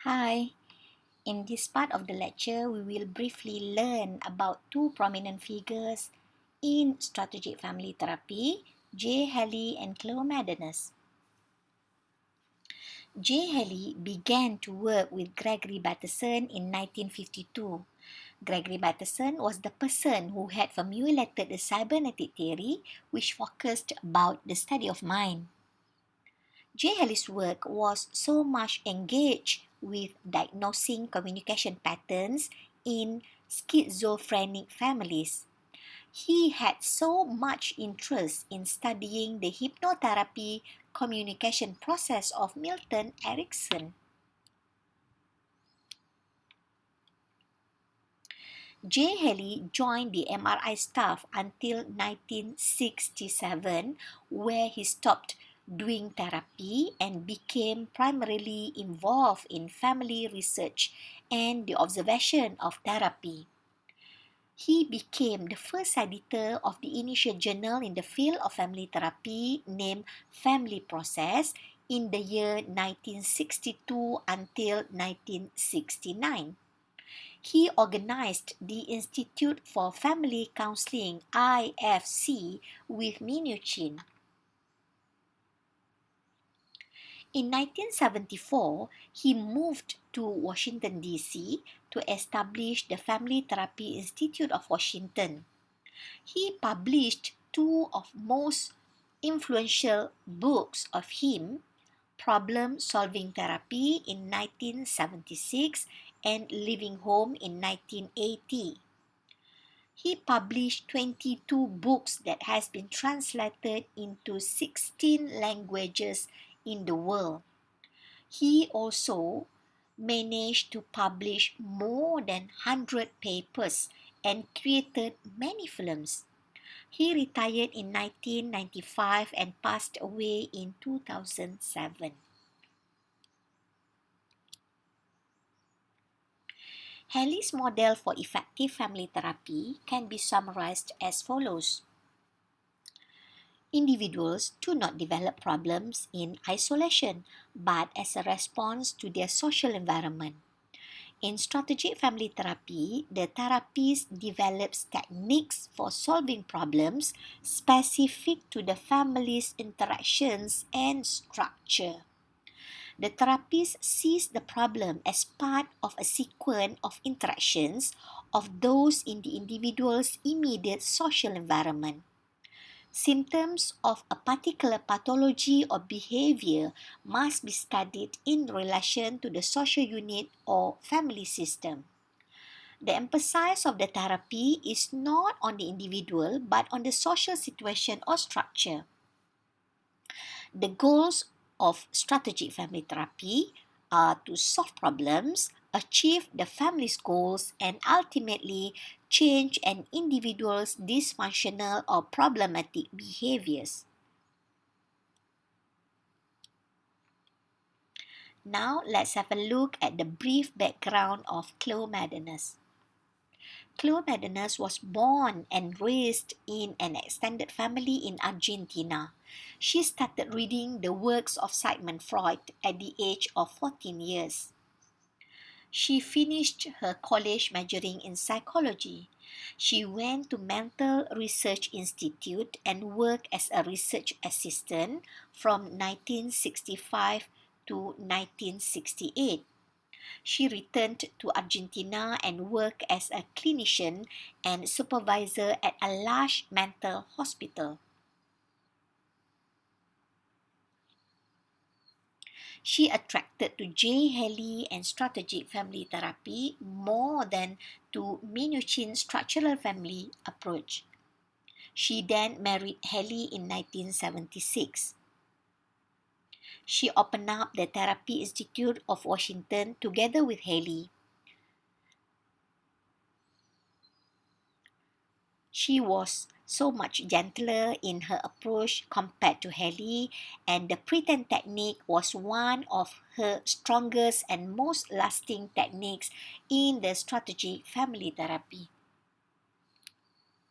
Hi, in this part of the lecture, we will briefly learn about two prominent figures in strategic family therapy, Haley and Cloe Madanes. Haley began to work with Gregory Bateson in 1952. Gregory Bateson was the person who had formulated the cybernetic theory, which focused about the study of mind. Haley's work was so much engaged with diagnosing communication patterns in schizophrenic families. He had so much interest in studying the hypnotherapy communication process of Milton Erickson. Haley joined the MRI staff until 1967, where he stopped doing therapy and became primarily involved in family research and the observation of therapy. He became the first editor of the initial journal in the field of family therapy named Family Process in the year 1962 until 1969. He organized the Institute for Family Counseling (IFC) with Minuchin. In 1974, he moved to Washington, D.C. to establish the Family Therapy Institute of Washington. He published two of most influential books of him, Problem Solving Therapy in 1976 and Living Home in 1980. He published 22 books that has been translated into 16 languages in the world. He also managed to publish more than 100 papers and created many films. He retired in 1995 and passed away in 2007. Haley's model for effective family therapy can be summarized as follows. Individuals do not develop problems in isolation, but as a response to their social environment. In strategic family therapy, the therapist develops techniques for solving problems specific to the family's interactions and structure. The therapist sees the problem as part of a sequence of interactions of those in the individual's immediate social environment. Symptoms of a particular pathology or behavior must be studied in relation to the social unit or family system. The emphasis of the therapy is not on the individual but on the social situation or structure. The goals of strategic family therapy are to solve problems, achieve the family's goals, and ultimately change an individual's dysfunctional or problematic behaviors. Now, let's have a look at the brief background of Cloe Madanes. Cloe Madanes was born and raised in an extended family in Argentina. She started reading the works of Sigmund Freud at the age of 14 years. She finished her college majoring in psychology. She went to Mental Research Institute and worked as a research assistant from 1965 to 1968. She returned to Argentina and worked as a clinician and supervisor at a large mental hospital. She attracted to Haley and strategic family therapy more than to Minuchin's structural family approach. She then married Haley in 1976. She opened up the Therapy Institute of Washington together with Haley. She was so much gentler in her approach compared to Haley, and the pretend technique was one of her strongest and most lasting techniques in the strategic family therapy.